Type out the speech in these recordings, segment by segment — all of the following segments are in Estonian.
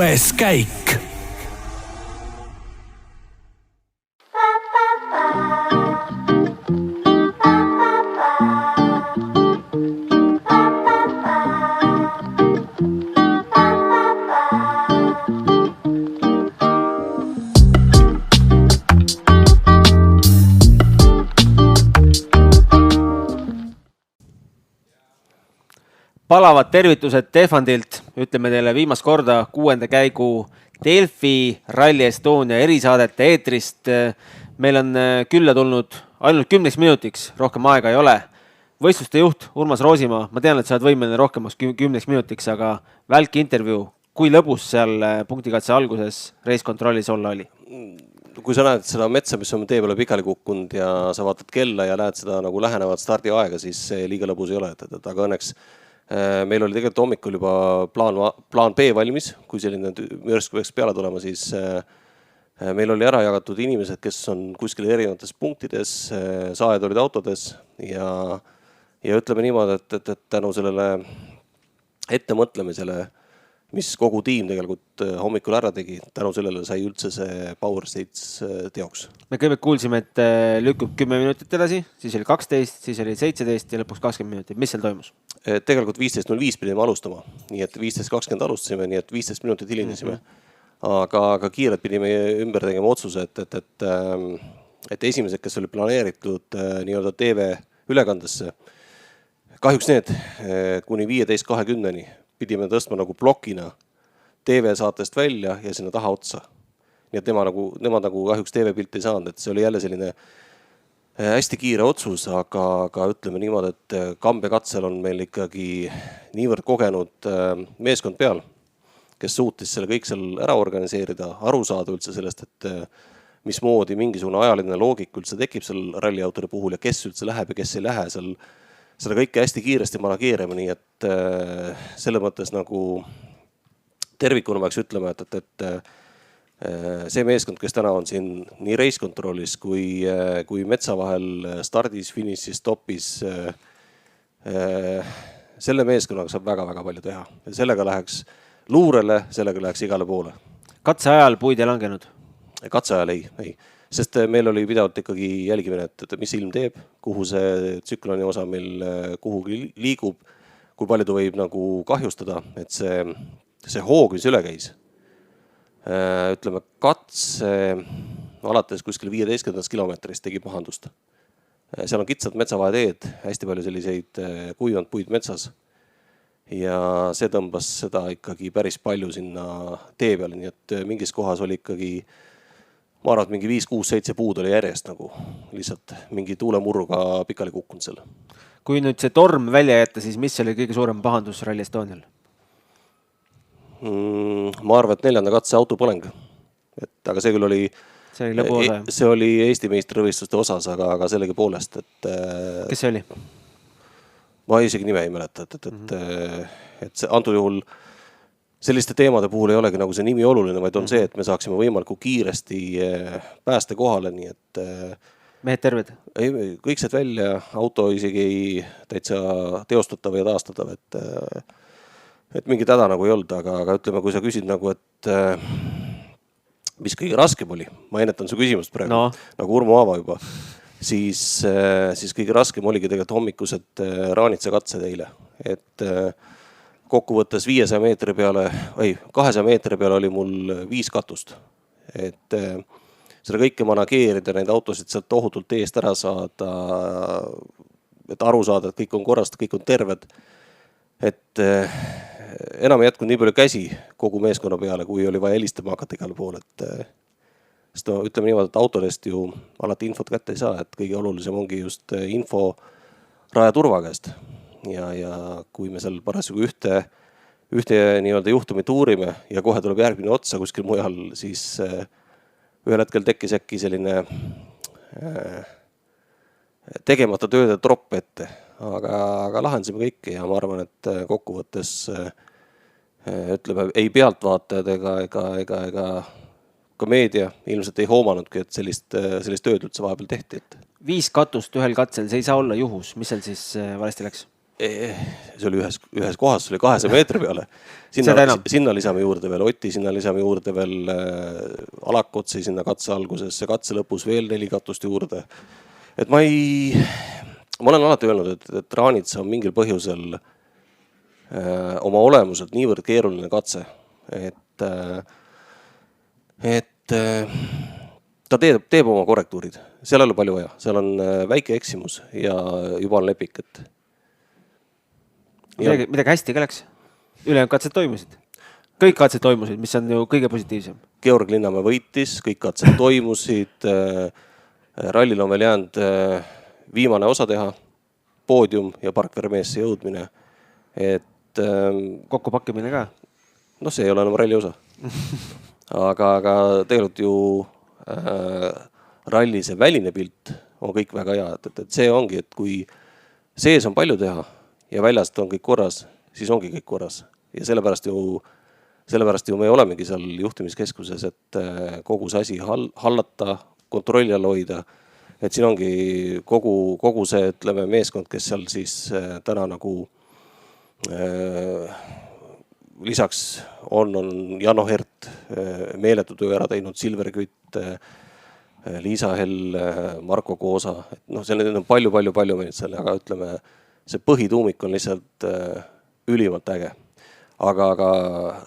6. käik. Palavad tervitused Tehvandilt, ütleme teile viimast korda 6. käigu Delfi Rally Estonia erisaadete eetrist. Meil on külla tulnud ainult 10 minutiks, rohkem aega ei ole. Võistluste juht Urmas Roosimaa, ma tean, et sa oled võimeline rohkemaks 10 minutiks, aga välk intervjuu, kui lõbus seal punktikatse alguses reiskontrollis olla oli? Kui sa näed seda metsa, mis on tee peale pikali kukkunud ja sa vaatad kella ja näed seda nagu lähenevat stardioaega, siis see liiga lõbus ei ole. Aga õnneks meil oli tegelikult hommikul juba plaan B valmis, kui selline mürsku peaks peale tulema, siis meil oli ära jagatud inimesed, kes on kuskil erinevates punktides, saajad olid autodes ja ütleme niimoodi, et tänu sellele ettemõtlemisele, mis kogu tiim tegelikult hommikul ära tegi, tänu sellele sai üldse see Power States teoks. Me kõigepealt kuulsime, et lükkub 10 minutit edasi, siis oli 12, siis oli 17 ja lõpuks 20 minutit. Mis seal toimus? Tegelikult 15.05 pidime alustama, nii et 15.20 alustasime, nii et 15 minutit hilinesime. Aga kiirelt pidime ümber tegema otsuse, et esimesed, kes oli planeeritud nii-öelda TV ülekandesse, kahjuks need kuni 15.20-ni pidime tõstma nagu plokina TV saatest välja ja sinna taha otsa. Nii et nemad nagu kahjuks TV-pilti ei saanud, et see oli jälle selline hästi kiire otsus, aga ütleme niimoodi, et kambekatsel on meil ikkagi niivõrd kogenud meeskond peal, kes suutis selle kõik seal ära organiseerida, aru saada üldse sellest, et mismoodi mingisugune ajaline loogik üldse tekib seal ralliautode puhul ja kes üldse läheb ja kes ei lähe seal seda kõike hästi kiiresti manageerima, nii et selle mõttes nagu tervikuna peaks ütlema, et see meeskond, kes täna on siin nii reiskontrollis kui metsa vahel stardis, finišis, topis, selle meeskonnaga saab väga-väga palju teha. Ja sellega läheks luurele, sellega läheks igale poole. Katse ajal puid ei langenud? Katse ajal ei. Sest meil oli pidavalt ikkagi jälgimine, et mis ilm teeb, kuhu see tsükloni osa meil kuhugi liigub, kui palju ta võib nagu kahjustada, et see hoog, mis üle käis. Ütleme, katse alates kuskil 15. kilomeetrist tegi pahandust. Seal on kitsad metsavaheteed, hästi palju selliseid kuivanud puid metsas. Ja see tõmbas seda ikkagi päris palju sinna tee peale, nii et mingis kohas oli ikkagi, ma arvan, et mingi 5, 6, 7 puud oli järjest nagu lihtsalt mingi tuulemurruga pikali kukkunud seal. Kui nüüd see torm välja jätta, siis mis oli kõige suurem pahandus Rally Estonial? Ma arvan, et 4. katse autopõleng. Aga see küll oli, see oli Eesti meistrivõistluste osas, aga sellegi poolest. Kes see oli? Ma isegi nime ei mäleta, et see antud juhul selliste teemade puhul ei olegi nagu see nimi oluline, vaid on see, et me saaksime võimalikult kiiresti päästa kohale, nii et mehed terved? Kõik said välja, auto isegi täitsa teostatav ja taastatav, et mingi täda nagu ei olnud, aga ütleme, kui sa küsid nagu, et mis kõige raskem oli, ma ennetan su küsimust praegu, nagu Urmo Aava juba, siis kõige raskem oligi tegelikult hommikused Raanitsa katse teile, et kokkuvõttes 200 meetri peale oli mul 5 katust, et seda kõike manageerida, neid autosid sealt tohutult eest ära saada, et aru saada, et kõik on korrast, kõik on terved, et enam ei jätkunud nii palju käsi kogu meeskonna peale, kui oli vaja helistama hakata igale poole, sest ütleme niimoodi, et autodest ju alati infot kätte ei saa, et kõige olulisem ongi just info raja turva käest. Ja kui me seal parasjagu ühte nii-öelda juhtumit uurime ja kohe tuleb järgmine otsa kuskil mujal, siis ühel hetkel tekkis äkki selline tegemata tööde tropp ette, aga lahendasime kõike ja ma arvan, et kokkuvõttes ütleme, ei pealtvaatajad ega ka meedia ilmselt ei hoomanudki, et sellist tööd üldse vahepeal tehti. 5 katust ühel katsel, see ei saa olla juhus. Mis seal siis valesti läks? see oli ühes kohas, see oli 200 meetri peale. Sinna lisame juurde veel Oti, sinna lisame juurde veel Alakotsi sinna katse alguses, katse lõpus veel 4 katust juurde. Et ma olen alati öelnud, et Raanitsa on mingil põhjusel oma olemuselt niivõrd keeruline katse, et ta teeb oma korrektuurid. Seal ei ole palju vaja, seal on väike eksimus ja juba on lepik. Midagi hästi ka läks? Ülejäänud katsed toimusid? Kõik katsed toimusid, mis on ju kõige positiivsem. Georg Linnamäe võitis, kõik katsed toimusid. Rallil on veel jäänud viimane osa teha, poodium ja Park Vermeesse jõudmine. Kokkupakkimine ka? No see ei ole enam ralli osa. Aga tegelikult ju ralli see väline pilt on kõik väga hea. Et see ongi, et kui sees on palju teha ja väljast on kõik korras, siis ongi kõik korras. Ja sellepärast ju me olemegi seal juhtimiskeskuses, et kogu see asi hallata, kontrolli all hoida. Et siin ongi kogu see, ütleme, meeskond, kes seal siis täna nagu lisaks on Jano Hert meeletu töö ära teinud, Silver Kütt, Liisa Hell, Marko Koosa. No see on palju meid seal, aga ütleme, see põhituumik on lihtsalt ülimalt äge. Aga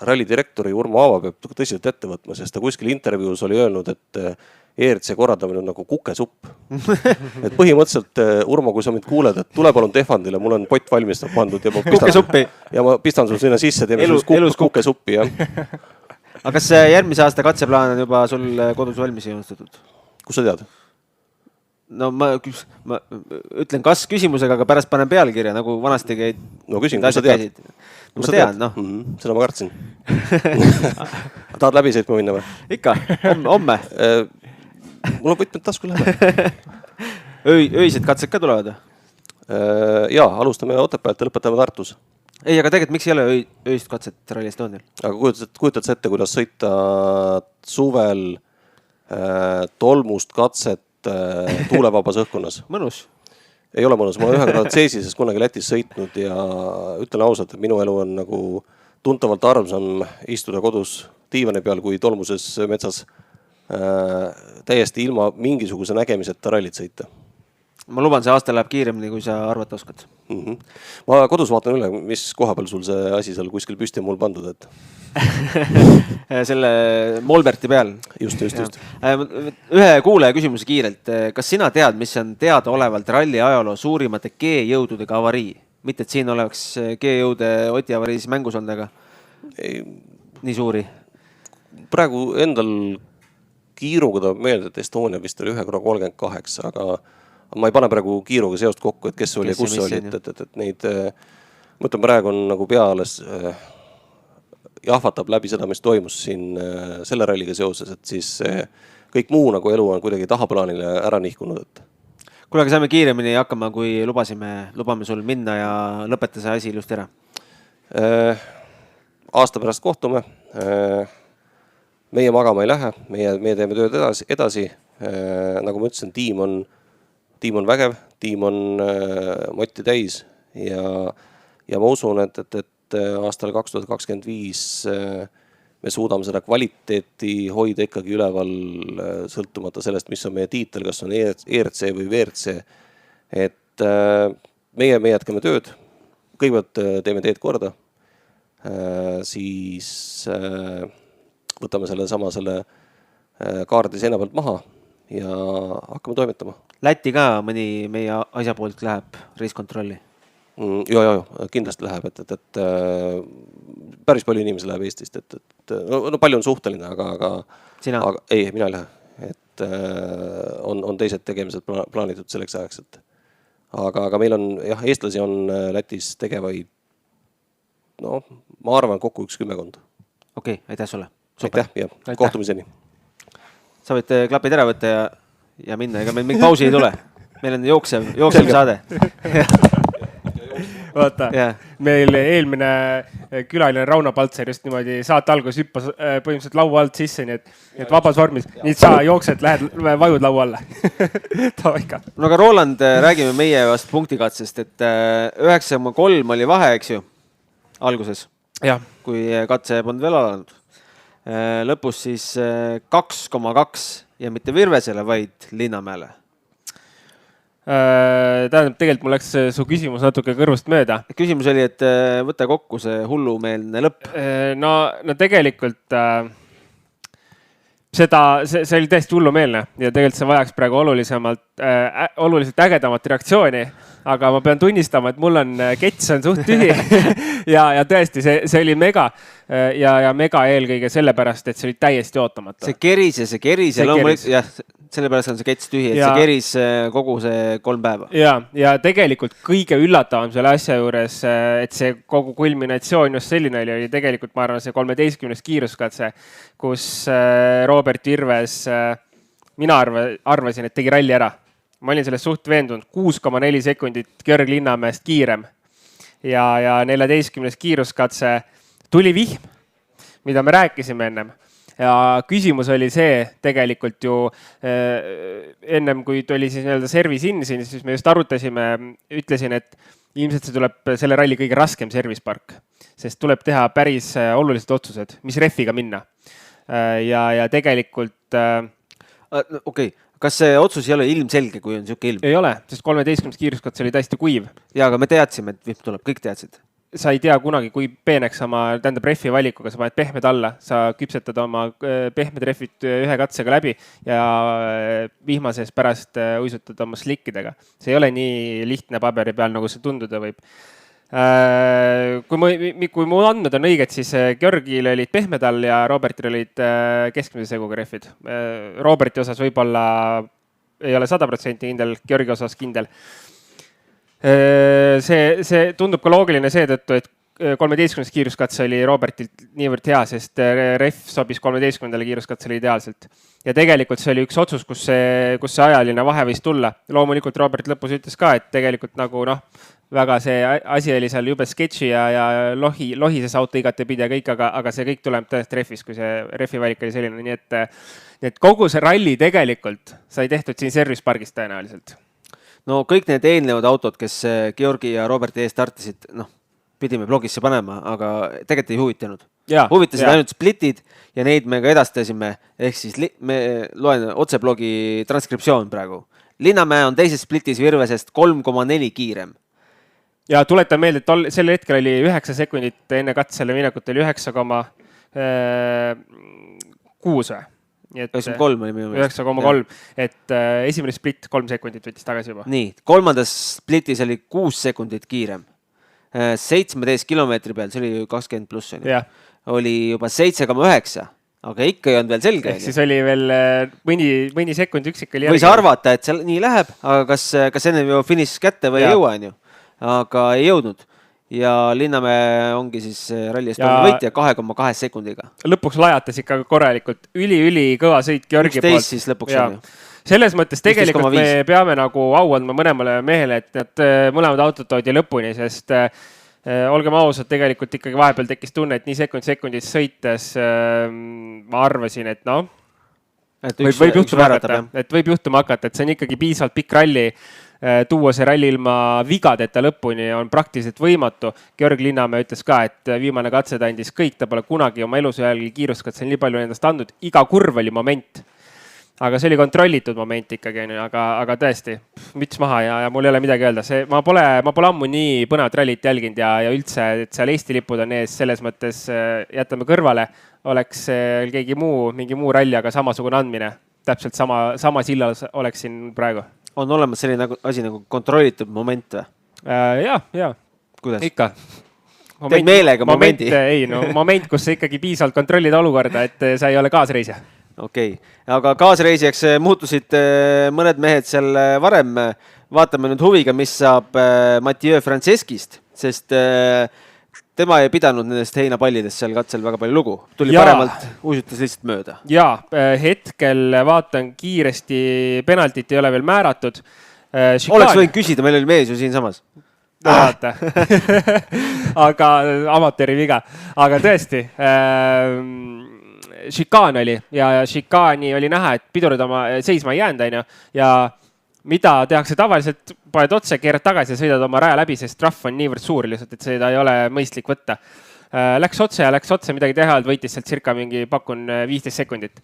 ralli direktori Urmo Aava peab tõsiselt ette võtma, sest ta kuskil intervjuus oli öelnud, et ERC korraldamine on nagu kukesupp. Et põhimõtteliselt, Urmo, kui sa mind kuuled, et tule palun Tehvandile, mul on pott valmis pandud ja ma pistan sul sinna sisse, teeme kukesuppi. Aga kas järgmise aasta katseplaan on juba sul kodus valmis jõustatud? Kus sa tead? No ma ütlen kas küsimusega, aga pärast panen pealkirja, nagu vanasti käid. No küsin, kus sa tead? Ma tean, noh. Seda ma kartsin. Tahad läbi sõitma minna või? Ikka, homme. Mul on võtmed tasku läheb. Öised katsed ka tulevad? Jaa, alustame Otepäält ja lõpetame Tartus. Ei, aga tegelikult miks ei ole öist katset Rally Estonial? Aga kujutad sa ette, kuidas sõita suvel tolmust katset tuulevabas õhkkonnas? Mõnus. Ei ole mõnus. Ma olen 1 korda seesises kunagi Lätis sõitnud ja ütlen ausalt, et minu elu on nagu tuntavalt armsam istuda kodus diivani peal kui tolmuses metsas täiesti ilma mingisuguse nägemiseta rallit sõita. Ma luban, see aasta läheb kiiremini, kui sa arvata oskad. Ma kodus vaatan üle, mis koha peal sul see asi seal kuskil püsti mul pandud, et selle Molberti peal. Just. Ühe kuulaja küsimuse kiirelt. Kas sina tead, mis on teadaolevalt ralli ajaloo suurimate G-jõududega avarii? Mitte, et siin oleks G-jõude Oti avariis mängus olnud, aga nii suuri? Praegu endal kiiruga ta meelde, et Estonia vist oli 1,38, aga ma ei pane praegu kiiruga seost kokku, et kes oli ja kus oli. Et neid, ma ütlen, praegu on nagu peales jahvatab läbi seda, mis toimus siin selle ralliga seoses, et siis kõik muu nagu elu on kuidagi tahaplaanile ära nihkunud. Kuule, aga saame kiiremini hakkama, kui lubame sul minna ja lõpeta see asi ilusti ära. Aasta pärast kohtume. Meie magama ei lähe, meie teeme tööd edasi. Nagu ma ütlesin, tiim on vägev, tiim on motti täis ja ma usun, et aastal 2025 me suudame seda kvaliteeti hoida ikkagi üleval sõltumata sellest, mis on meie tiitel, kas on ERC või VRC. Et meie jätkame tööd, kõigepealt teeme teed korda, siis võtame selle kaardi seina pealt maha ja hakkame toimetama. Läti ka mõni meie asja poolt läheb reiskontrolli? Ja, kindlasti läheb, et päris palju inimesi läheb Eestist, no palju on suhteline, aga Sina? Ei, mina ei lähe, et on teised tegemised plaanitud selleks ajaks, aga meil on, jah, eestlasi on Lätis tegevaid, no ma arvan kokku 10. Okei, aitäh sulle. Aitäh ja kohtumiseni. Sa võid klapid ära võtta ja minna, ega meil mingi pausi ei tule. Meil on jooksev saade. vaata meil eelmine külaline Rauno Paltser just niimoodi saate algus hüppas põhimõtteliselt laua alt sisse, nii et vabas vormis. Nii et sa jooksed, vajud laua alla. No aga Roland, räägime meie vast punktikatsest, et 9,3 oli vahe, eks ju, alguses, kui katse polnud veel alanud. Lõpus siis 2,2 ja mitte Virvesele, vaid Linnamäele. Tähendab, tegelikult mul läks su küsimus natuke kõrvust mööda. Küsimus oli, et võta kokku see hullumeelne lõpp. No tegelikult see oli täiesti hullumeelne ja tegelikult see vajaks praegu oluliselt ägedamat reaktsiooni, aga ma pean tunnistama, et mul on kets on suht tühi ja tõesti, see oli mega ja mega eelkõige sellepärast, et see oli täiesti ootamatu. See keris ja loomulikult, jah, sellepärast on see kets tühi, et see keris kogu see 3 päeva. Ja tegelikult kõige üllatavam selle asja juures, et see kogu kulminatsioon just selline oli tegelikult, ma arvan, see 13. kiiruskatse, kus Robert Virves, mina arvasin, et tegi ralli ära. Ma olin sellest suht veendunud, 6,4 sekundit Georg Linnamäest kiirem ja 14. kiiruskatse tuli vihm, mida me rääkisime ennem. Ja küsimus oli see tegelikult ju ennem, kui tuli siis nii-öelda service in, siis me just arutasime, ütlesin, et ilmselt see tuleb selle ralli kõige raskem service park, sest tuleb teha päris olulised otsused, mis refiga minna. Ja tegelikult... Okei. Kas see otsus ei ole ilmselge, kui on siuke ilm? Ei ole, sest 13. kiiruskatse oli täiesti kuiv. Ja, aga me teadsime, et vihm tuleb, kõik teadsid. Sa ei tea kunagi, kui peeneks tähendab refi valikuga, sa paned pehmed alla, sa küpsetad oma pehmed refid ühe katsega läbi ja vihmases pärast uisutad oma slikkidega. See ei ole nii lihtne paberi peal, nagu see tunduda võib. Kui mu andmed on õiged, siis Georgil olid pehmed all ja Robertil olid keskmise seguga refid. Roberti osas võib-olla ei ole 100% kindel, Georgi osas kindel. See tundub ka loogiline seetõttu, et 13. kiiruskatse oli Robertilt niivõrd hea, sest ref sobis 13. kiiruskatsele ideaalselt. Ja tegelikult see oli üks otsus, kus see ajaline vahe võis tulla. Loomulikult Robert lõpus ütles ka, et tegelikult nagu väga see asi oli seal jube sketši ja lohises auto igatepidi ja kõik, aga see kõik tuleb tõesti refis, kui see refi valik oli selline. Nii et kogu see ralli tegelikult sai tehtud siin service pargis tõenäoliselt. No kõik need eelnevad autod, kes Georgi ja Roberti eest startisid, pidime blogisse panema, aga tegelikult ei huvitanud. Huvitasid ainult splitid ja neid me ka edastasime, ehk siis me loen otseblogi transkriptsioon praegu. Linnamäe on teises splitis Virvesest 3,4 kiirem. Ja tuletan meelde, et sel hetkel oli 9 sekundit enne katsele minekut oli 9,6 või? 9,3 oli minu meelest. 9,3, et esimene split 3 sekundit võttis tagasi juba. Nii, kolmandas splitis oli 6 sekundit kiirem. 17 kilomeetri peal, see oli 20 pluss, oli juba 7,9, aga ikka ei olnud veel selge. Ehk siis oli veel mõni sekund üksik oli võis arvata, et seal nii läheb, aga kas enne ju finiš kätte või ei jõua, aga ei jõudnud. Ja Linnamäe ongi siis ralli Estonia võitja 2,2 sekundiga. Lõpuks lajatas ikka korralikult. Üli kõva sõit Georgi poolt. 11 siis lõpuks on ju. Selles mõttes tegelikult me peame nagu au andma mõlemale mehele, et need mõlemad autod toodi lõpuni, sest olgem ausad, tegelikult ikkagi vahepeal tekkis tunne, et nii sekundis sõites ma arvasin, et võib juhtuma hakata, et see on ikkagi piisavalt pikk ralli. Tuua see ralli ilma vigadeta lõpuni on praktiliselt võimatu. Georg Linnamäe ütles ka, et viimane katse ta andis kõik, ta pole kunagi oma elus ühelgi kiiruskatse nii palju endast andnud. Iga kurv oli moment. Aga see oli kontrollitud moment ikkagi, aga tõesti, müts maha ja mul ei ole midagi öelda. Ma pole ammu nii põnevat rallit jälginud ja üldse, et seal Eesti lipud on ees, selles mõttes jätame kõrvale. Oleks mingi muu ralli, aga samasugune andmine. Täpselt sama sillal oleks siin praegu. On olemas selline asi nagu kontrollitud moment või? Jaa. Kuidas? Ikka. Teid meelega momenti? Moment, kus sa ikkagi piisavalt kontrollid olukorda, et sa ei ole kaasreisija. Okei, aga kaasreisijaks muutusid mõned mehed seal varem. Vaatame nüüd huviga, mis saab Mathieu Franceskist, sest tema ei pidanud nendest heinapallidest seal katsel väga palju lugu. Tuli paremalt, uisutas lihtsalt mööda. Jaa, hetkel vaatan kiiresti, penaltit ei ole veel määratud. Oleks võinud küsida, meil oli mees ju siin samas. vaata. Aga amatööri viga. Aga tõesti, šikaan oli ja šikaani oli näha, et pidurid oma seisma ei jäänud, onju. Ja mida tehakse tavaliselt, paned otse, keerad tagasi ja sõidad oma raja läbi, sest trahv on niivõrd suur lihtsalt, et seda ei ole mõistlik võtta. Läks otse, midagi teha, võitis sealt circa mingi, pakun 15 sekundit.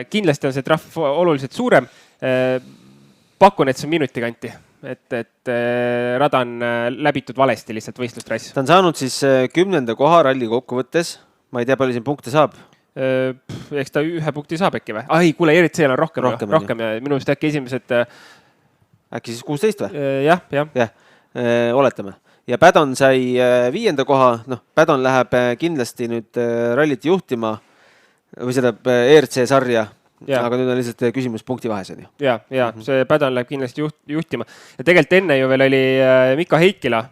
Kindlasti on see trahv oluliselt suurem. Pakun, et see on minuti kanti. Et rada on läbitud valesti lihtsalt võistlustrass. Ta on saanud siis 10. koha ralli kokkuvõttes. Ma ei tea, palju siin punkte saab. Eks ta 1 punkti saab äkki või? Ai, kuule, ERC-l on rohkem ja minu meelest äkki esimesed... Äkki siis 16 või? Jah. Oletame. Ja Pädon sai 5. koha. Pädon läheb kindlasti nüüd rallit juhtima või seda ERC sarja. Aga nüüd on lihtsalt küsimus punkti vahes. Ja, see Pädon läheb kindlasti juhtima. Ja tegelikult enne ju veel oli Mika Heikkila,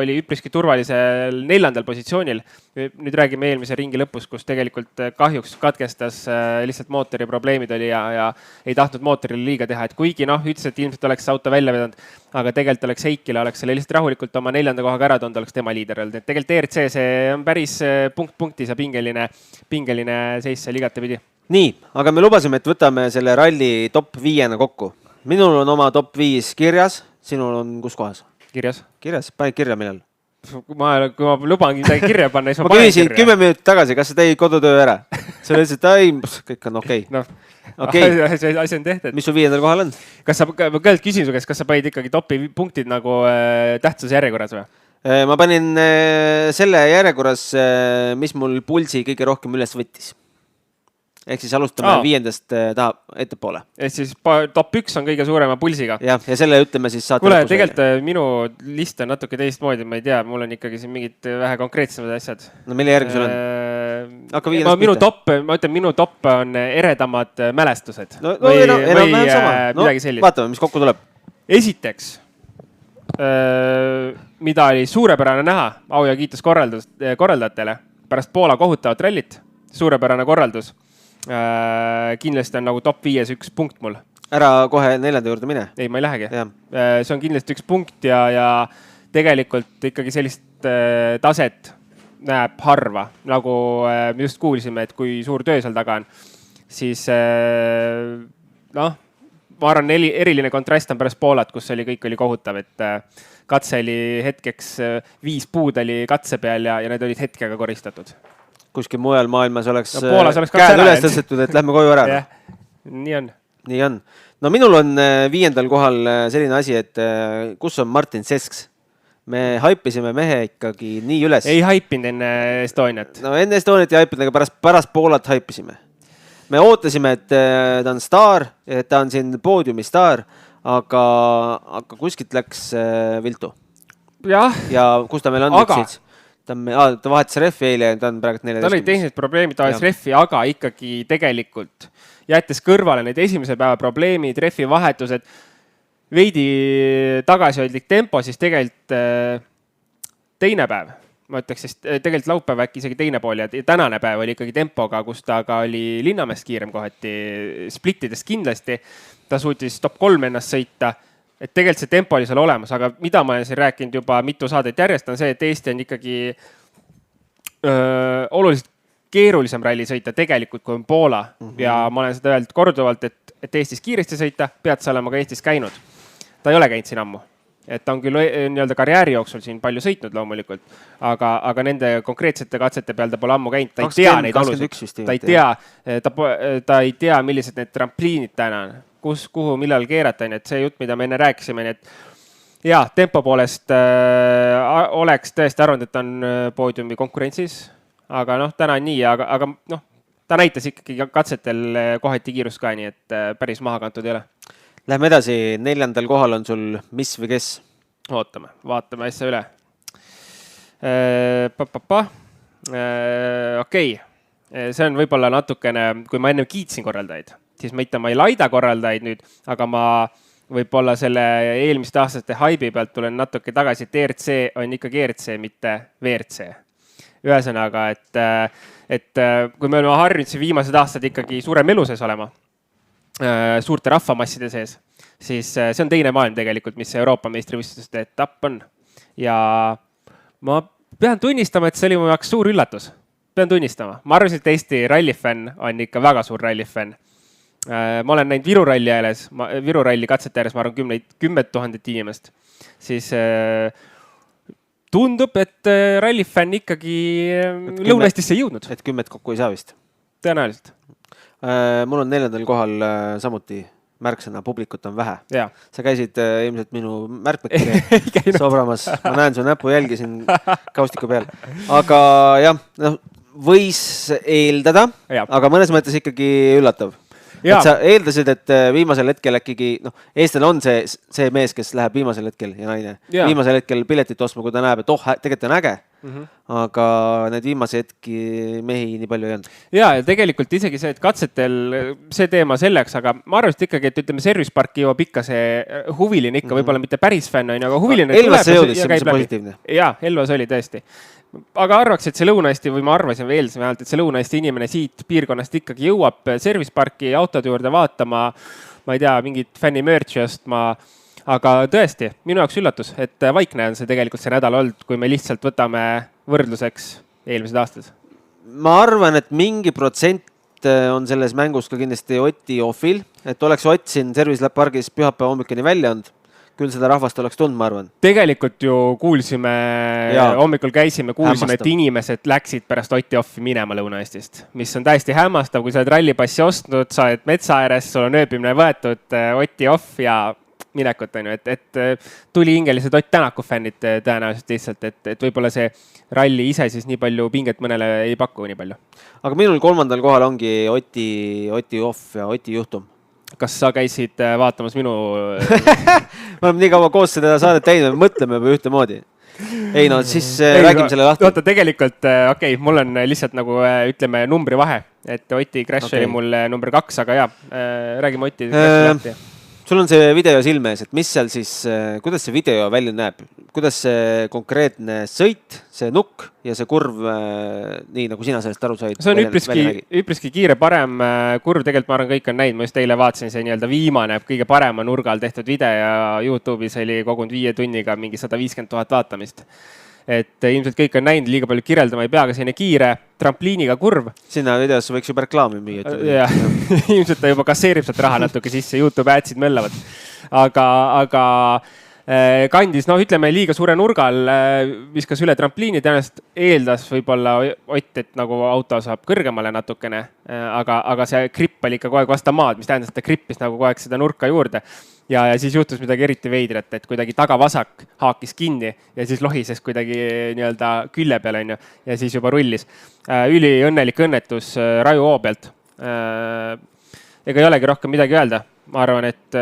oli üpriski turvalisel 4. positsioonil. Nüüd räägime eelmise ringi lõpus, kus tegelikult kahjuks katkestas, lihtsalt mootori probleemid oli ja ei tahtnud mootorile liiga teha. Et kuigi ütles, et ilmselt oleks auto välja vedanud, aga tegelikult oleks Heikkila, oleks selle lihtsalt rahulikult oma 4. kohaga ära toonud, oleks tema liider olnud. Et tegelikult ERC see on päris punktis ja pingeline seis seal igatepidi. Nii, aga me lubasime, et võtame selle ralli top 5 kokku. Minul on oma top 5 kirjas, sinul on kus kohas? Kirjas. Panid kirja millal? Kui ma lubangi midagi kirja panna, siis ma panen kirja. Ma küsisin 10 minutit tagasi, kas sa tegid kodutöö ära? Sa ütlesid, et kõik on okei. Asi on tehtud. Mis su 5. kohal on? Ma küsin su käest, kas sa panid ikkagi topi punktid nagu tähtsuse järjekorras või? Ma panin selle järjekorras, mis mul pulsi kõige rohkem üles võttis. Ehk siis alustame 5. ettepoole. Ehk siis top 1 on kõige suurema pulsiga. Ja selle ütleme siis saate lõpus. Tegelikult minu list on natuke teistmoodi, ma ei tea, mul on ikkagi siin mingid vähe konkreetsemad asjad. No mille järgi sul on? Ma ütlen, minu top on eredamad mälestused. Või midagi sellist. Vaatame, mis kokku tuleb. Esiteks, mida oli suurepärane näha, au ja kiitus korraldajatele. Pärast Poola kohutavat rallit, suurepärane korraldus. Kindlasti on nagu top 5 üks punkt mul. Ära kohe 4. juurde mine. Ei, ma ei lähegi. See on kindlasti üks punkt ja tegelikult ikkagi sellist taset näeb harva. Nagu me just kuulsime, et kui suur töö seal taga on, siis ma arvan, eriline kontrast on pärast Poolat, kus kõik oli kohutav, et katse oli hetkeks 5 puud oli katse peal ja need olid hetkega koristatud. Kuskil mujal maailmas oleks käed üles tõstetud, et lähme koju ära. Nii on. Nii on. No minul on 5. kohal selline asi, et kus on Martin Sesks? Me haipisime mehe ikkagi nii üles. Ei haipinud enne Estoniat. No enne Estoniat ei haipinud, aga pärast Poolat haipisime. Me ootasime, et ta on staar, et ta on siin poodiumi staar, aga kuskilt läks viltu. Ja kus ta meil on nüüd siis? Ta vahetas refi eile ja ta on praegu 14. Ta oli tehnilised probleemid, ta vahetas refi, aga ikkagi tegelikult jättes kõrvale need esimese päeva probleemid, refi vahetused, veidi tagasihoidlik tempo, siis tegelikult teine päev, ma ütleks, sest tegelikult laupäev äkki isegi teine pool ja tänane päev oli ikkagi tempoga, kus ta ka oli Linnamäest kiirem kohati, splittidest kindlasti, ta suutis top 3 ennast sõita. Et tegelikult see tempo oli seal olemas, aga mida ma olen siin rääkinud juba mitu saadet järjest, on see, et Eesti on ikkagi oluliselt keerulisem ralli sõita tegelikult, kui on Poola. Ja ma olen seda öelnud korduvalt, et Eestis kiiresti sõita, pead sa olema ka Eestis käinud. Ta ei ole käinud siin ammu. Et ta on küll nii-öelda karjääri jooksul siin palju sõitnud loomulikult, aga nende konkreetsete katsete peal ta pole ammu käinud. Ta ei tea neid olusid. Ta ei tea, millised need trampliinid täna on. Kuhu, millal keerata, et see jutt, mida me enne rääkisime, et tempo poolest oleks tõesti arvanud, et on poodiumi konkurentsis, aga täna on nii, aga ta näitas ikkagi katsetel kohati kiirust ka, nii et päris maha kantud ei ole. Lähme edasi, 4. kohal on sul mis või kes? Vaatame asja üle. Okei, see on võib-olla natukene, kui ma enne kiitsin korraldajaid, siis ma ei laida korraldajaid nüüd, aga ma võib-olla selle eelmiste aastate haibi pealt tulen natuke tagasi, et ERC on ikkagi ERC, mitte VRC. Ühesõnaga, et kui me oleme harjunud viimased aastad ikkagi suure melu sees olema, suurte rahvamasside sees, siis see on teine maailm tegelikult, mis see Euroopa meistrivõistluste etapp on. Ja ma pean tunnistama, et see oli mu jaoks suur üllatus. Pean tunnistama. Ma arvasin, et Eesti rallifänn on ikka väga suur rallifänn. Ma olen näinud Viru ralli katsete ääres, ma arvan 10 000 inimest. Siis tundub, et rallifänn ikkagi Lõuna-Eestisse ei jõudnud. Et 10 kokku ei saa vist? Tõenäoliselt. Mul on 4. kohal samuti märksõna, publikut on vähe. Ja. Sa käisid ilmselt minu märkmekirja sobramas. Ma näen su näpujälgi siin kaustiku peal. Aga jah, võis eeldada, aga mõnes mõttes ikkagi üllatav. Et sa eeldasid, et viimasel hetkel äkki, eestlane on see mees, kes läheb viimasel hetkel ja naine. Viimasel hetkel piletit ostma, kui ta näeb, et tegelikult on äge. Aga need viimase hetki mehi nii palju ei olnud. Ja tegelikult isegi see, et katsetel see teema selleks, aga ma arvasin ikkagi, et ütleme, Service Parki jõuab ikka see huviline ikka, võib-olla mitte päris fänn, aga huviline. Elvasse jõudis, see on positiivne. Jaa, Elvas oli tõesti. Aga arvaks, et see Lõuna-Eesti või ma arvasin või eeldasin vähemalt, et see Lõuna-Eesti inimene siit piirkonnast ikkagi jõuab Service Parki autode juurde vaatama, ma ei tea, mingit fänni merch'i ostma. Aga tõesti, minu jaoks üllatus, et vaikne on see tegelikult see nädal olnud, kui me lihtsalt võtame võrdluseks eelmised aastad. Ma arvan, et mingi protsent on selles mängus ka kindlasti Oti Offil, et oleks Ott siin Service Pargis pühapäeva hommikuni välja olnud. Küll seda rahvast oleks tund, ma arvan. Tegelikult ju kuulsime, hommikul kuulsime, et inimesed läksid pärast Oti Offi minema Lõuna-Eestist, mis on täiesti hämmastav, kui sa oled rallipassi ostnud, sa oled metsa ääres, sul on ööbimine võetud Oti Off ja minekut, et tuli hingelised Ott Tänaku fännid tõenäoliselt lihtsalt, et võib-olla see ralli ise siis nii palju pinget mõnele ei paku nii palju. Aga minul 3. kohal ongi Oti Off ja Oti juhtum. Kas sa käisid vaatamas minu... Me oleme nii kaua koos seda saadet teinud, me mõtleme juba ühtemoodi. Ei no, siis räägime selle lahti. Oota, tegelikult, mul on lihtsalt nagu, ütleme, numbri vahe. Et Oti crash oli mul number 2, aga räägime Oti crash lahti. Sul on see video silme ees, et mis seal siis, kuidas see video välja näeb? Kuidas see konkreetne sõit, see nukk ja see kurv, nii nagu sina sellest aru said? See on üpriski kiire parem kurv, tegelikult ma arvan, kõik on näinud, ma just eile vaatasin see nii-öelda viimane, kõige parema nurgal tehtud video ja YouTube'is oli kogunud 5 tunniga mingi 150 000 vaatamist. Et ilmselt kõik on näinud, liiga palju kirjeldama ei pea, aga selline kiire trampliiniga kurv. Sinna videosse võiks juba reklaami müüa. Ilmselt ta juba kasseerib sealt raha natuke sisse, YouTube adsid möllavad. Aga kandis, ütleme liiga suure nurgal, viskas üle trampliini, tõenäoliselt eeldas võib-olla Ott, et nagu auto saab kõrgemale natukene, aga see gripp oli ikka kogu aeg vasta maad, mis tähendas, et ta grippis nagu kogu aeg seda nurka juurde. Ja siis juhtus midagi eriti veidrat, et kuidagi tagavasak haakis kinni ja siis lohises kuidagi nii-öelda külje peal on ju, ja siis juba rullis. Üli õnnelik õnnetus Raju Oo pealt. Ega ei olegi rohkem midagi öelda. Ma arvan, et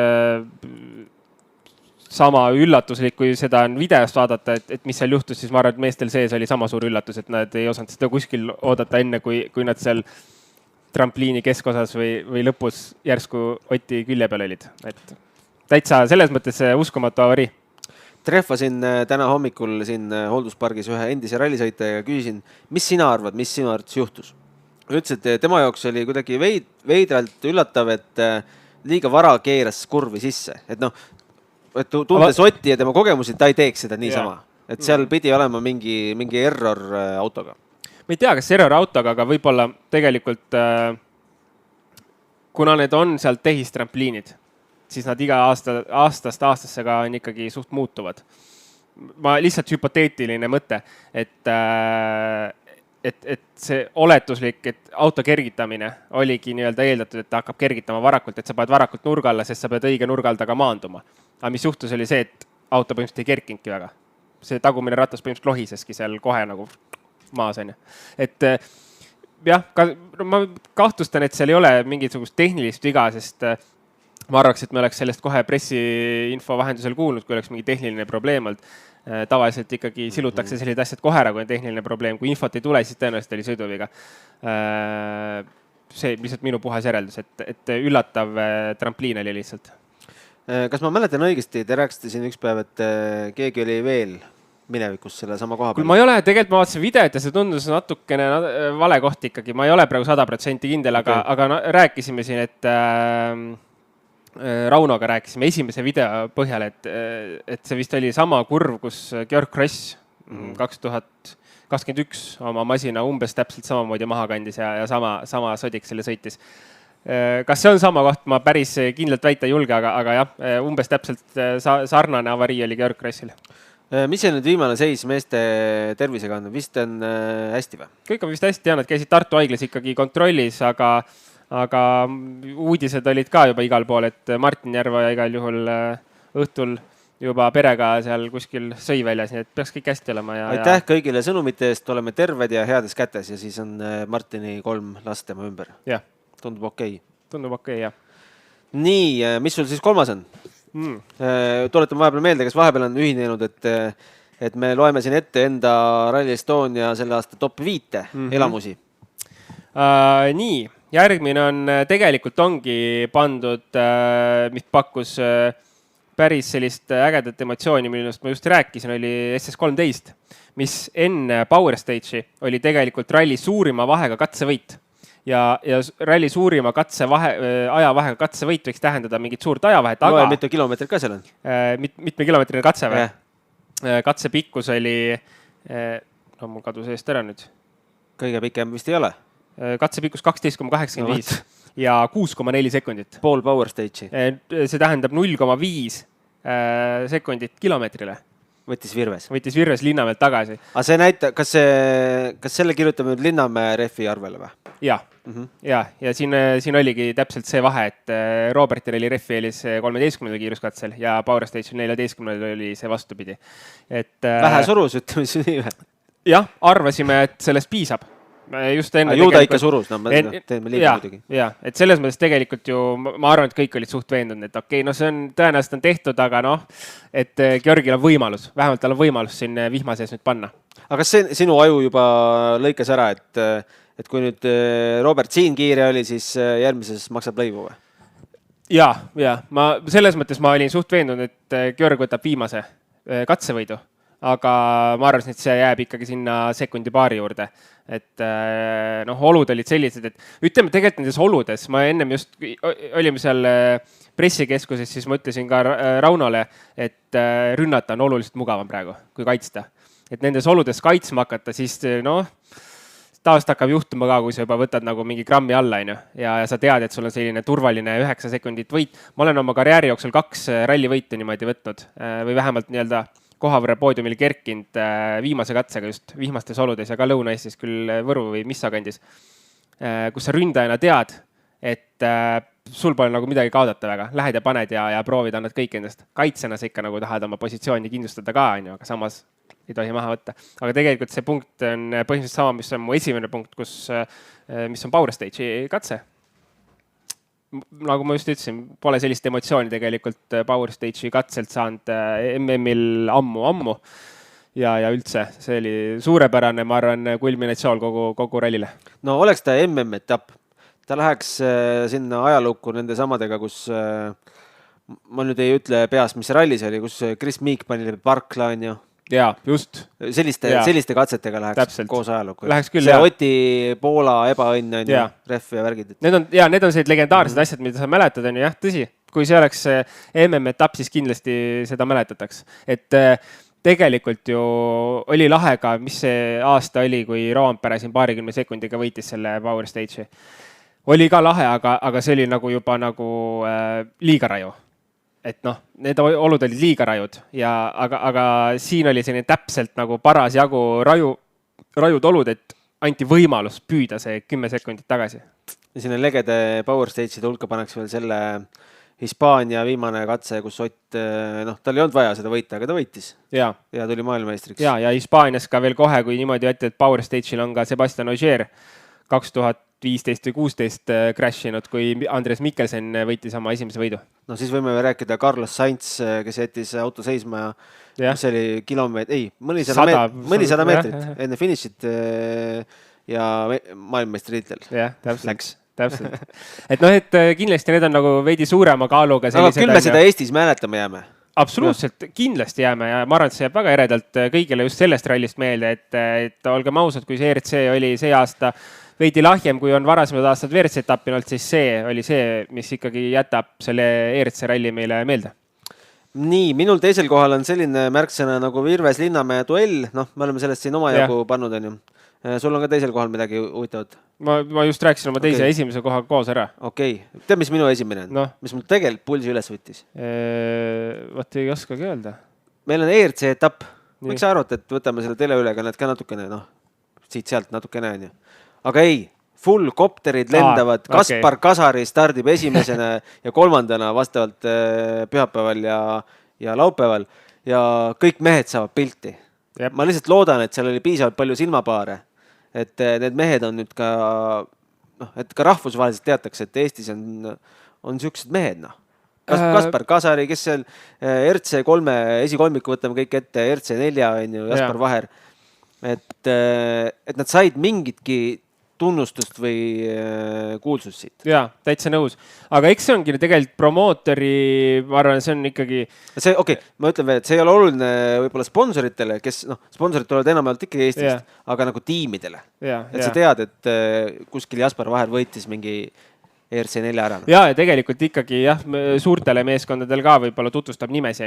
sama üllatuslik, kui seda on videost vaadata, et mis seal juhtus, siis ma arvan, et meestel sees oli sama suur üllatus, et nad ei osanud seda kuskil oodata enne, kui nad seal trampliini keskosas või lõpus järsku Oti külje peal olid. Et täitsa selles mõttes uskumatu avarii. Trehvasin täna hommikul siin Hoolduspargis ühe endise rallisõitajaga, küsisin, mis sina arvad, mis sinu arvates juhtus? Ütles, et tema jaoks oli kuidagi veidralt üllatav, et liiga vara keeras kurvi sisse. Et tundes Otti ja tema kogemusi, ta ei teeks seda niisama. Et seal pidi olema mingi error autoga. Ma ei tea, kas error autoga, aga võib-olla tegelikult, kuna need on seal tehistrampliinid, siis nad iga aastast aastasse ka on ikkagi suht muutuvad. Ma lihtsalt hüpoteetiline mõte, et see oletuslik, et auto kergitamine oligi nii-öelda eeldatud, et ta hakkab kergitama varakult, et sa paned varakult nurga alla, sest sa pead õige nurgal taga maanduma. Aga mis juhtus oli see, et auto põhimõtteliselt ei kerkingi väga. See tagumine ratas põhimõtteliselt lohiseski seal kohe nagu maas on. Et jah, ma kahtlustan, et seal ei ole mingisugust tehnilist viga, sest ma arvaks, et me oleks sellest kohe pressiinfo vahendusel kuulnud, kui oleks mingi tehniline probleem olnud. Tavaliselt ikkagi silutakse sellised asjad kohe ära, kui on tehniline probleem. Kui infot ei tule, siis tõenäoliselt oli sõiduviga. See lihtsalt minu puhas järeldus, et üllatav trampliin oli lihtsalt. Kas ma mäletan õigesti, te rääkisite siin üks päev, et keegi oli veel minevikus selle sama koha peal? Kui ma ei ole, tegelikult ma vaatasin videot ja see tundus natukene vale koht ikkagi. Ma ei ole praegu 100% kindel, aga rääkisime siin, Raunoga rääkisime esimese video põhjal, et see vist oli sama kurv, kus Georg Kross 2021 oma masina umbes täpselt samamoodi maha kandis ja sama Sodiq selle sõitis. Kas see on sama koht, ma päris kindlalt väita ei julge, aga jah, umbes täpselt sarnane avarii oli Georg Krossil. Mis see nüüd viimane seis meeste tervisega on? Vist on hästi või? Kõik on vist hästi, nad käisid Tartu haiglas ikkagi kontrollis, aga uudised olid ka juba igal pool, et Martin Järva igal juhul õhtul juba perega seal kuskil sõiväljas, nii et peaks kõik hästi olema. Aitäh kõigile sõnumite eest, oleme terved ja heades kätes ja siis on Martini 3 last tema ümber. Jah. Tundub okei. Tundub okei, jah. Nii, mis sul siis 3. on? Tuletame vahepeal meelde, kes vahepeal on ühinenud, et me loeme siin ette enda Rally Estonia selle aasta top 5 elamusi. Nii, järgmine on tegelikult ongi pandud, mis pakkus päris sellist ägedat emotsiooni, millest ma just rääkisin, oli SS13, mis enne Power Stage'i oli tegelikult ralli suurima vahega katsevõit. Ja ralli suurima ajavahega katsevõit võiks tähendada mingit suurt ajavahet, aga... Loe, mitu kilomeetrit ka seal on? Mitme kilomeetrine katse või? Katse pikkus oli... No mul kadus eest ära nüüd. Kõige pikem vist ei ole? Katse pikkus 12,85 ja 6,4 sekundit. Pool Power Stage'i. See tähendab 0,5 sekundit kilomeetrile. Võttis Virves Linnamäelt tagasi. Aga see näitab, kas selle kirjutame nüüd Linnamäe refi arvele või? Ja siin oligi täpselt see vahe, et Robertil oli refi eelis 13. kiiruskatsel ja Power Stage'il 14. oli see vastupidi. Vähe surus, ütleme siis nii või? Jah, arvasime, et sellest piisab. Ju ta ikka surus, teeme liiga muidugi. Jah, et selles mõttes tegelikult ju, ma arvan, et kõik olid suht veendunud, et okei, no see on tõenäoliselt on tehtud, aga et Georgil on võimalus, vähemalt tal on võimalus siin vihma sees nüüd panna. Aga kas see sinu aju juba lõikas ära, et kui nüüd Robert siin kiire oli, siis järgmises maksab lõivu või? Ja, selles mõttes ma olin suht veendunud, et Georg võtab viimase katsevõidu. Aga ma arvasin, et see jääb ikkagi sinna sekundi paari juurde. Et olud olid sellised, et ütleme tegelikult nendes oludes, ma ennem just olime seal pressikeskuses, siis ma ütlesin ka Raunole, et rünnata on oluliselt mugavam praegu, kui kaitsta. Et nendes oludes kaitsma hakata, siis taast hakkab juhtuma ka, kui sa juba võtad nagu mingi grammi alla ja sa tead, et sul on selline turvaline 9 sekundit võit. Ma olen oma karjääri jooksul 2 rallivõitu niimoodi võtnud või vähemalt nii-öelda kohavõrra poodiumil kerkinud viimase katsega just vihmastes oludes ja ka Lõuna-Eestis küll Võru või Missa kandis, kus sa ründajana tead, et sul pole nagu midagi kaodata väga. Lähed ja paned ja proovid, annad kõik endast. Kaitsena sa ikka nagu tahad oma positsiooni kindlustada ka, aga samas ei tohi maha võtta. Aga tegelikult see punkt on põhimõtteliselt sama, mis on mu esimene punkt, mis on Power Stage'i katse. Nagu ma just ütlesin, pole sellist emotsiooni tegelikult Power Stage'i katselt saanud MM-il ammu ja üldse. See oli suurepärane, ma arvan, kulminatsioon kogu rallile. No oleks ta MM-etapp. Ta läheks sinna ajalukku nende samadega, kus ma nüüd ei ütle peast, mis rallis oli, kus Chris Meek pani Parkla on ju. Jaa, just. Selliste katsetega läheks täpselt. Koos ajalukku. Läheks küll, see Oti Poola ebaõnn on ju, ref ja värgid. Need on sellised legendaarsed asjad, mida sa mäletad, on ju, jah, tõsi. Kui see oleks MM-etapp, siis kindlasti seda mäletataks. Et tegelikult ju oli lahe ka, mis see aasta oli, kui Roompere siin 20 sekundiga võitis selle Power Stage'i. Oli ka lahe, aga see oli juba liiga raju. Et need olud olid liiga rajud, aga siin oli selline täpselt nagu paras jagu rajud olud, et anti võimalus püüda see 10 sekundit tagasi. Ja siin on legede Power Stage'ide hulka paneks veel selle Hispaania viimane katse, kus Ott, tal ei olnud vaja seda võita, aga ta võitis. Ja tuli maailmameistriks. Ja Hispaanias ka veel kohe, kui niimoodi võeti, et Power Stage'il on ka Sebastian Ogier 2015 või 16 crashinud, kui Andres Mikkelsen võitis oma esimese võidu. No siis võime rääkida Carlos Sainz, kes jättis auto seisma ja mis oli mõnisada meetrit enne finišit ja maailmameistri tiitel. Jah, täpselt. Et kindlasti need on nagu veidi suurema kaaluga. Aga küll me seda Eestis mäletame jääme. Absoluutselt, kindlasti jääme ja ma arvan, et see jääb väga eredalt kõigile just sellest rallist meelde, et olgem ausad, kui see ERC oli see aasta veidi lahjem, kui on varasemad aastad WRC etappi olnud, siis see oli see, mis ikkagi jätab selle ERC ralli meile meelde. Nii, minul teisel kohal on selline märksõna nagu Virves Linnamäe duell, noh, me oleme sellest siin omajagu pannud, on ju. Sul on ka teisel kohal midagi huvitavat? Ma just rääkisin oma teise ja esimese koha koos ära. Okei. Tead, mis minu esimene on? No. Mis mul tegelikult pulsi üles võttis? Vaat ei oskagi öelda. Meil on ERC etapp. Võiks arvata, et võtame selle teleülekannet ka natukene, noh, siit-sealt natukene on ju. Aga ei, full kopterid lendavad, Kaspar Kasari stardib esimesena ja kolmandana vastavalt pühapäeval ja laupäeval ja kõik mehed saavad pilti. Ma lihtsalt loodan, et seal oli piisavalt palju silmapaare, et need mehed on nüüd ka, noh, et ka rahvusvaheliselt teatakse, et Eestis on siuksed mehed, noh. Kaspar Kasari, kes seal RC3 esikolmiku võtame kõik ette, RC4 on ju, Jaspar Vaher. Et nad said mingitki tunnustust või kuulsust siit. Jaa, täitsa nõus. Aga eks see ongi tegelikult promootori, ma arvan, see on ikkagi... ma ütlen veel, et see ei ole oluline võib-olla sponsoritele, kes, noh, sponsorid tulevad enamalt ikkagi Eestist, aga nagu tiimidele. Et sa tead, et kuskil Jaspar Vaher võitis mingi ERC4 ära. Ja tegelikult ikkagi jah, suurtele meeskondadel ka võib-olla tutvustab nimesi,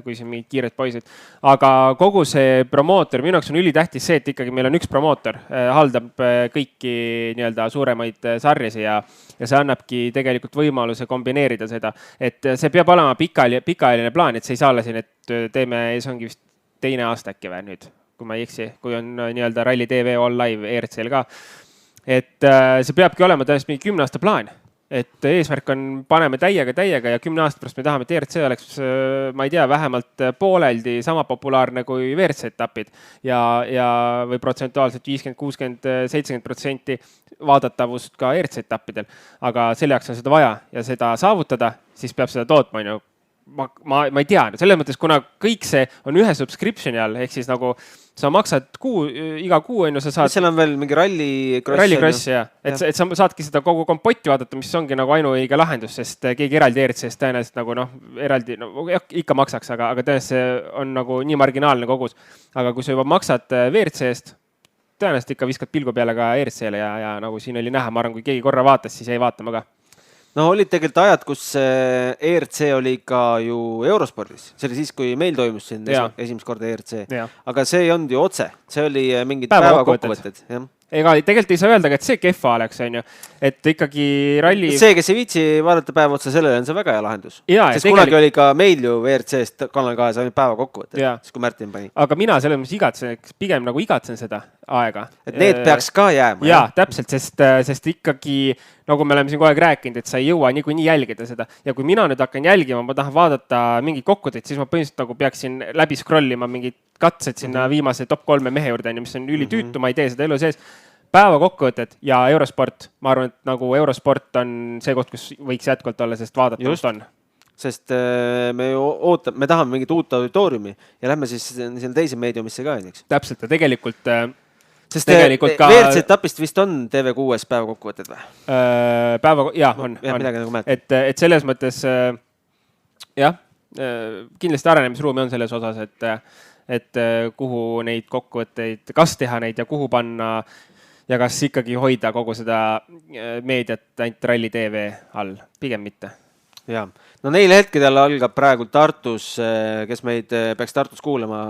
kui siin mingid kiired poisid. Aga kogu see promootor, minu jaoks on ülitähtis see, et ikkagi meil on üks promootor, haldab kõiki nii-öelda suuremaid sarjasi ja see annabki tegelikult võimaluse kombineerida seda. Et see peab olema pikaajaline plaan, et see ei saa olla siin, et teeme, see ongi vist teine aasta äkki või nüüd, kui ma ei eksi, kui on nii-öelda Rally TV All Live ERC-l ka. Et see peabki olema tõenäoliselt mingi 10 aasta plaan. Et eesmärk on paneme täiega ja 10 aasta pärast me tahame, et ERC oleks, ma ei tea, vähemalt pooleldi sama populaarne kui WRC etapid ja või protsentuaalselt 50, 60, 70% vaadatavust ka ERC etappidel. Aga selle jaoks on seda vaja ja seda saavutada, siis peab seda tootma. Ma ei tea, selles mõttes, kuna kõik see on ühe subscriptioni all, ehk siis nagu sa maksad iga kuu, sa saad... Seal on veel mingi rallikross, jah. Et sa saadki seda kogu kompotti vaadata, mis ongi nagu ainuõige lahendus, sest keegi eraldi ERC-st tõenäoliselt nagu eraldi, ikka maksaks, aga tõenäoliselt see on nagu nii marginaalne kogus. Aga kui sa juba maksad WRC-st, tõenäoliselt ikka viskad pilgu peale ka ERC-le ja nagu siin oli näha, ma arvan, kui keegi korra vaatas, siis jäi vaatama ka. No olid tegelikult ajad, kus ERC oli ka ju Eurospordis. See oli siis, kui meil toimus siin esimest korda ERC. Aga see ei olnud ju otse. See oli mingid päevakokkuvõtted. Ega tegelikult ei saa öelda, et see kehva oleks, on ju. Et ikkagi ralli... See, kes ei viitsi vaadata päeva otsa sellele, on see väga hea lahendus. Sest kunagi oli ka meil ju ERC-st Kanal 2 ainult päevakokkuvõtted, siis kui Märtin pani. Aga mina selles mõttes pigem nagu igatsen seda aega. Et need peaks ka jääma. Jaa, täpselt, sest ikkagi, nagu me oleme siin kogu aeg rääkinud, et sa ei jõua niikuinii jälgida seda. Ja kui mina nüüd hakkan jälgima, ma tahan vaadata mingid kokkuteid, siis ma põhimõtteliselt nagu peaksin läbi scrollima mingid katsed sinna viimase top 3 mehe juurde, mis on ülitüütu, ma ei tee seda elu sees. Päeva kokkuvõtted ja Eurosport. Ma arvan, et nagu Eurosport on see koht, kus võiks jätkuvalt olla, sest vaadatavust on. Sest me tahame mingit uut auditooriumi ja lähme siis selle teise meediumisse ka, eks? Täpselt, ja tegelikult... Sest WRC etapist vist on TV6 päeva kokkuvõtted või? Jah, on. Et selles mõttes, jah, kindlasti arenemisruumi on selles osas, et kuhu neid kokkuvõtteid, kas teha neid ja kuhu panna ja kas ikkagi hoida kogu seda meediat ainult Rally TV all, pigem mitte. Jaa, no neil hetkedel algab praegu Tartus, kes meid peaks Tartus kuulama,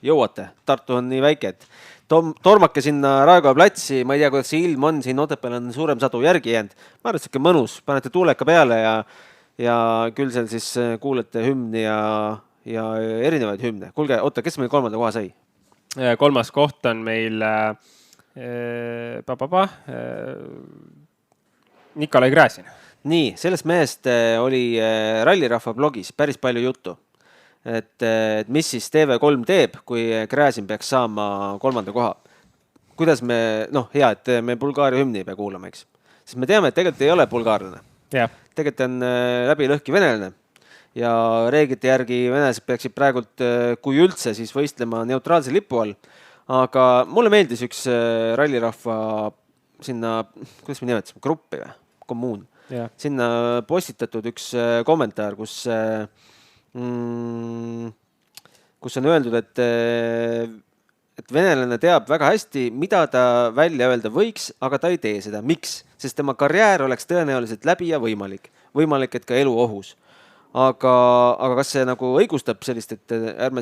jõuate. Tartu on nii väike, et tormake sinna Raekoja platsi, ma ei tea, kuidas see ilm on, siin Otepääl on suurem sadu järgi jäänud. Ma arvan, et siuke mõnus, panete tuuleka peale ja küll seal siis kuulete hümni ja erinevaid hümne. Kuulge, oota, kes meil 3. koha sai? 3. koht on meil Nikolai Gräzin. Nii, sellest mehest oli Rallirahva blogis päris palju juttu. Et mis siis TV3 teeb, kui Gräzin peaks saama 3. koha. Kuidas me, hea, et me Bulgaaria hümni ei pea kuulama, eks. Sest me teame, et tegelikult ei ole bulgaarlane. Tegelikult on läbi lõhki venelane. Ja reeglite järgi venelased peaksid praegult, kui üldse, siis võistlema neutraalse lipu all. Aga mulle meeldis üks Rallirahva sinna, kuidas me nimetasime, gruppi või? Kommuun. Sinna postitatud üks kommentaar, kus on öeldud, et et venelane teab väga hästi, mida ta välja öelda võiks, aga ta ei tee seda. Miks? Sest tema karjäär oleks tõenäoliselt läbi ja võimalik. Võimalik, et ka elu ohus. Aga kas see nagu õigustab sellist, et ärme,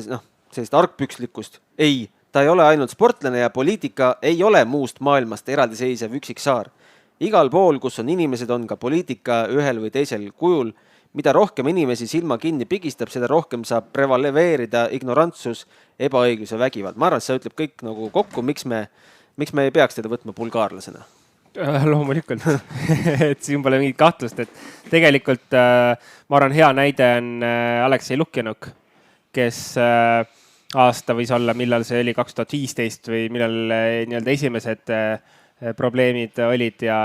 sellist argpükslikkust? Ei, ta ei ole ainult sportlane ja poliitika ei ole muust maailmast eraldiseisev üksik saar. Igal pool, kus on inimesed, on ka poliitika ühel või teisel kujul. Mida rohkem inimesi silma kinni pigistab, seda rohkem saab prevaleveerida ignorantsus, ebaõiglus ja vägivald. Ma arvan, et see ütleb kõik nagu kokku, miks me ei peaks teda võtma bulgaarlasena. Loomulikult, et siin pole mingit kahtlust, et tegelikult ma arvan, hea näide on Aleksei Lukjanuk, kes aasta võis olla, millal see oli 2015 või millal nii-öelda esimesed probleemid olid ja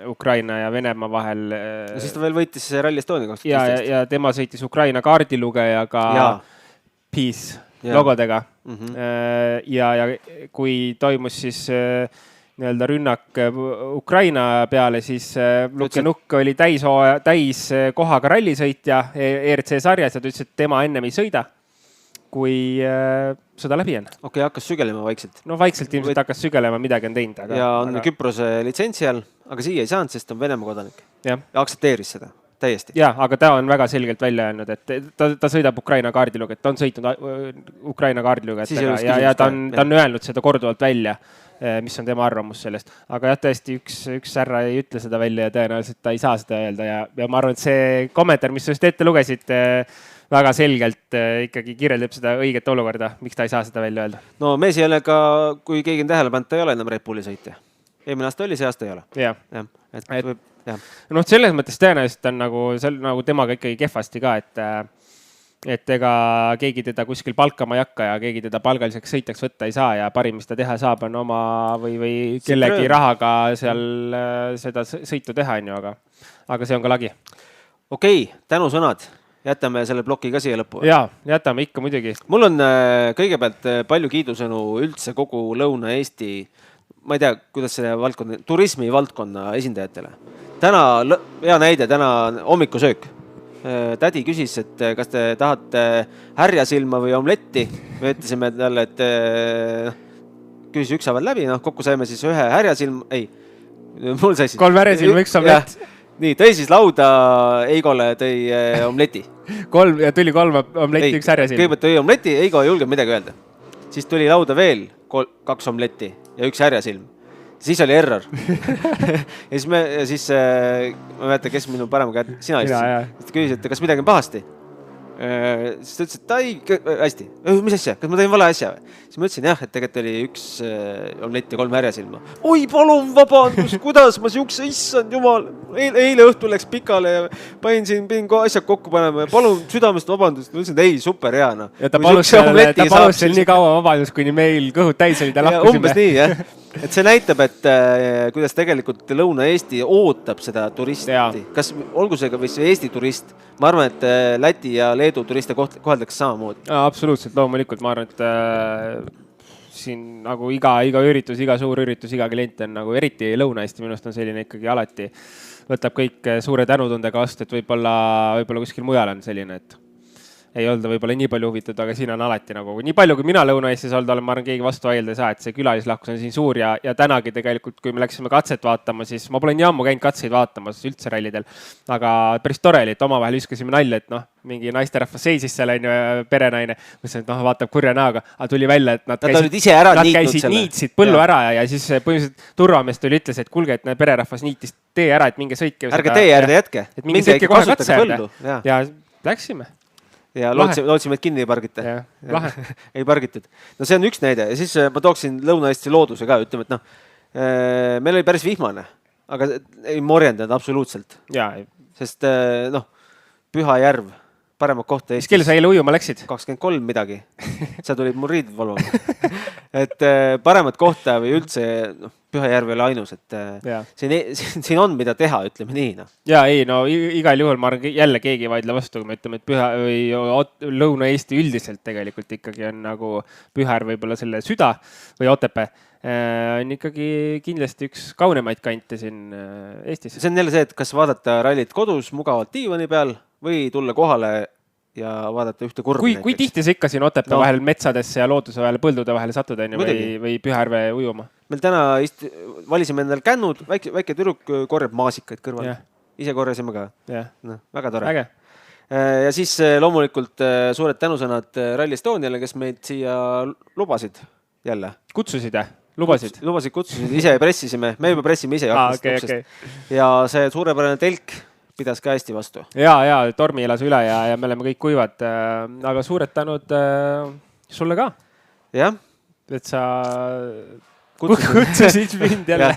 Ukraina ja Venemaa vahel. Ja siis ta veel võitis Rally Estonia 2015. Ja tema sõitis Ukraina kaardilugejaga Peace logodega. Ja kui toimus siis nii-öelda rünnak Ukraina peale, siis Lukjanuk oli täis kohaga rallisõitja ERC sarjas ja ta ütles, et tema ennem ei sõida, kui sõda läbi on. Okei, hakkas sügelema vaikselt. No vaikselt ilmselt hakkas sügelema, midagi on teinud. Ja on Küprose litsentsi all, aga siia ei saanud, sest on Venemaa kodanik. Ja aktsepteeris seda täiesti. Ja, aga ta on väga selgelt välja öelnud, et ta sõidab Ukraina kaardiluget, ta on sõitnud Ukraina kaardilugetega ja ta on öelnud seda korduvalt välja, mis on tema arvamus sellest. Aga jah, tõesti üks härra ei ütle seda välja ja tõenäoliselt ta ei saa seda öelda ja ma arvan, et see kommentaar, mis sa just ette lugesid, väga selgelt ikkagi kirjeldab seda õiget olukorda, miks ta ei saa seda välja öelda. No mees ei ole ka, kui keegi on tähele pannud, ta ei ole enam Red Bulli sõitja. Eelmine aasta oli, see aasta ei ole. Noh, selles mõttes tõenäoliselt on nagu temaga ikkagi kehvasti ka, et ega keegi teda kuskil palkama ei hakka ja keegi teda palgaliseks sõitjaks võtta ei saa ja parim, mis ta teha saab, on oma või kellegi rahaga seal seda sõitu teha, aga see on ka lagi. Okei, tänusõnad. Jätame selle ploki ka siia lõppu. Jaa, jätame ikka muidugi. Mul on kõigepealt palju kiidusõnu üldse kogu Lõuna-Eesti, ma ei tea, kuidas selle valdkonna, turismi valdkonna esindajatele. Hea näide, täna hommikusöök. Tädi küsis, et kas te tahate härjasilma või omletti. Me ütlesime talle, et küsis ükshaaval läbi, kokku saime siis ühe härjasilm, mul sai siis 3 härjasilma, 1 omlett. Nii, tõi siis lauda Eigole tõi omleti. Tuli 3 omletti, 1 härjasilm. Kõigepealt tõi omleti, Eigo ei julgenud midagi öelda. Siis tuli lauda veel 2 omletti ja 1 härjasilm. Siis oli error. ja siis ma mäletan, kes minu parema käed, sina istusid. Siis ta küsis, et kas midagi on pahasti. Siis ta ütles, et hästi, mis asja, kas ma tõin vale asja? Siis ma ütlesin jah, et tegelikult oli 1 omlett ja 3 härjasilma. Oi, palun vabandus, kuidas ma siukse, issand jumal, eile õhtul läks pikale ja pidin asjad kokku panema ja palun südamest vabandust. Ma ütlesin, et ei, super hea. Ja ta palus seal nii kaua vabandust, kuni meil kõhud täis olid ja lahkusime. Umbes nii, jah. Et see näitab, et kuidas tegelikult Lõuna-Eesti ootab seda turisti. Kas olgu see ka või see Eesti turist? Ma arvan, et Läti ja Leedu turiste koheldakse samamoodi. Absoluutselt, loomulikult. Ma arvan, et siin nagu iga üritus, iga suur üritus, iga klient on nagu eriti Lõuna-Eesti minust on selline ikkagi alati võtab kõik suure tänutundega vastu, et võib-olla kuskil mujal on selline, et ei olda võib-olla nii palju huvitatud, aga siin on alati nagu nii palju, kui mina Lõuna-Eestis olda olen, ma arvan, keegi vastu vaielda ei saa, et see külalislahkus on siin suur ja tänagi tegelikult, kui me läksime katset vaatama, siis ma pole nii ammu käinud katseid vaatamas üldse rallidel, aga päris tore oli, et omavahel viskasime nalja, et mingi naisterahvas seisis seal, perenaine, mõtlesin, et vaatab kurja näoga, aga tuli välja, et nad käisid niitsid põllu ära ja siis põhimõtteliselt turvamees tuli ütles, et kuulge, et pererahvas niitis tee ära, et minge sõitke. Ärge tee äärde jätke. Et minge sõitke kohe katse äärde. Ja läksime. Ja lootsime, et kinni ei pargita. Ei pargitud. No see on üks näide. Ja siis ma tooksin Lõuna-Eesti looduse ka, ütleme, et meil oli päris vihmane, aga ei morjendanud absoluutselt. Sest Püha järv, paremat kohta Eestis. Mis kell sa eile ujuma läksid? 23 midagi. Sa tulid mul riidid valvama. Et paremat kohta või üldse Püha järv ei ole ainus, et siin on mida teha, ütleme nii. Igal juhul ma arvan, jälle keegi ei vaidle vastu, kui me ütleme, et Püha või Lõuna-Eesti üldiselt tegelikult ikkagi on nagu Püha järv võib-olla selle süda või Otepää on ikkagi kindlasti üks kaunemaid kante siin Eestis. See on jälle see, et kas vaadata rallit kodus mugavalt diivani peal või tulla kohale ja vaadata ühte kurvi. Kui tihti sa ikka siin Otepää vahel metsadesse ja looduse vahel põldude vahele satud või Pühajärve ujuma? Meil täna valisime endal kännud, väike tüdruk korjab maasikaid kõrval. Ise korjasime ka. Väga tore. Äge. Ja siis loomulikult suured tänusõnad Rally Estoniale, kes meid siia lubasid jälle. Kutsusid, Lubasid? Lubasid, kutsusid, ise pressisime. Me juba pressime ise. Okay. Ja see suurepärane telk pidas ka hästi vastu. Ja tormi elas üle ja me oleme kõik kuivad. Aga suured tänud sulle ka. Jah. Et sa kutsusid mind jälle.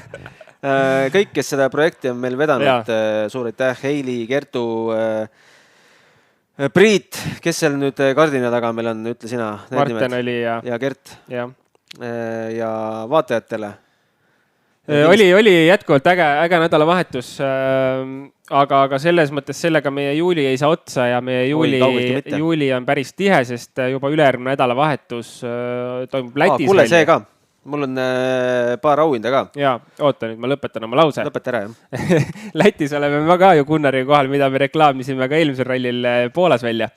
Kõik, kes seda projekti on meil vedanud, suur aitäh, Heili, Kertu, Priit, kes seal nüüd kardina taga meil on, ütle sina. Marten oli ja Kert. Ja vaatajatele. Oli jätkuvalt äge nädalavahetus, aga selles mõttes sellega meie juuli ei saa otsa ja meie juuli on päris tihe, sest juba ülejärgmine nädalavahetus toimub Lätis. Kuule, see ka. Mul on paar auhinda ka. Jaa, oota nüüd, ma lõpetan oma lause. Lõpeta ära, jah. Lätis oleme me ka ju Gunnariga kohal, mida me reklaamisime ka eelmisel rallil Poolas välja.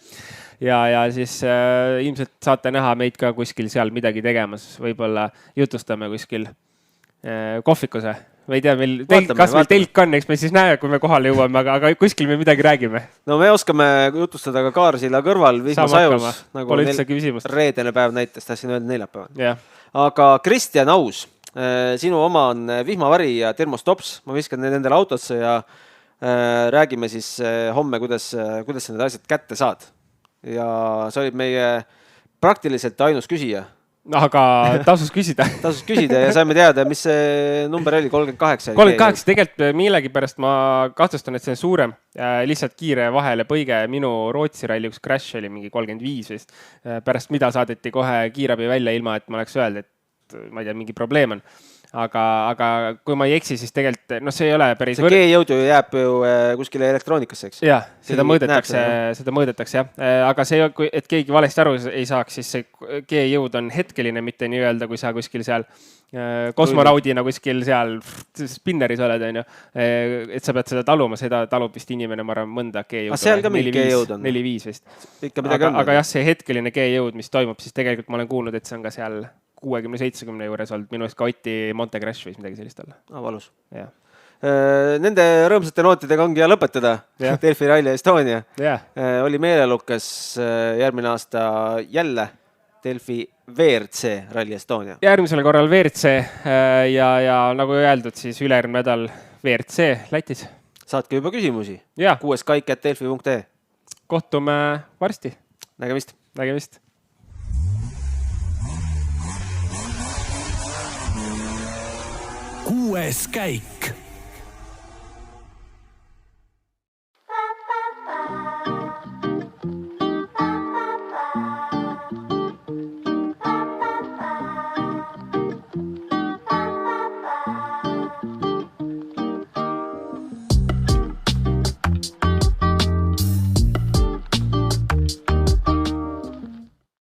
Ja siis ilmselt saate näha meid ka kuskil seal midagi tegemas. Võib-olla jutustame kuskil kohvikuse. Ma ei tea, kas meil telk on, eks me siis näe, kui me kohale jõuame, aga kuskil me midagi räägime. No me oskame jutustada ka Kaarsilla kõrval vihmasajus, nagu reedene päev näites, tahtsin öelda neljapäeval. Aga Kristjan Aus, sinu oma on vihmavari ja termostops. Ma viskan need endale autosse ja räägime siis homme, kuidas sa need asjad kätte saad. Ja sa olid meie praktiliselt ainus küsija. Aga tasus küsida. Tasus küsida ja saime teada, mis see number oli, 38. 38, tegelikult millegi pärast ma kahtlustan, et see on suurem. Lihtsalt kiire vahele põige minu Rootsi ralli, kus crash oli mingi 35 vist. Pärast mida saadeti kohe kiirabi välja ilma, et ma oleks öelnud, et ma ei tea, mingi probleem on. Aga kui ma ei eksi, siis tegelikult, see ei ole päris... See G-jõud ju jääb ju kuskile elektroonikasse, eks? Jah, seda mõõdetakse, jah. Aga see, et keegi valesti aru ei saaks, siis see G-jõud on hetkeline, mitte nii öelda, kui sa kuskil seal kosmonaudina kuskil seal spinneris oled, et sa pead seda taluma, seda talub vist inimene, ma arvan, mõnda G-jõud. Seal ka mingi G-jõud on? 4-5 vist. Aga jah, see hetkeline G-jõud, mis toimub, siis tegelikult ma olen kuulnud, et see on ka seal 60-70 juures olnud, minu eest ka Oti Monte Crash võis midagi sellist olla. Valus. Nende rõõmsate nootidega ongi ja lõpetada. Delfi Rally Estonia. Oli meelelukas järgmine aasta jälle Delfi WRC Rally Estonia. Järgmisel korral WRC ja nagu öeldud, siis ülejärgmine nädal WRC Lätis. Saatke juba küsimusi. 6kaik@delfi.ee. Kohtume varsti. Nägemist. 6. käik.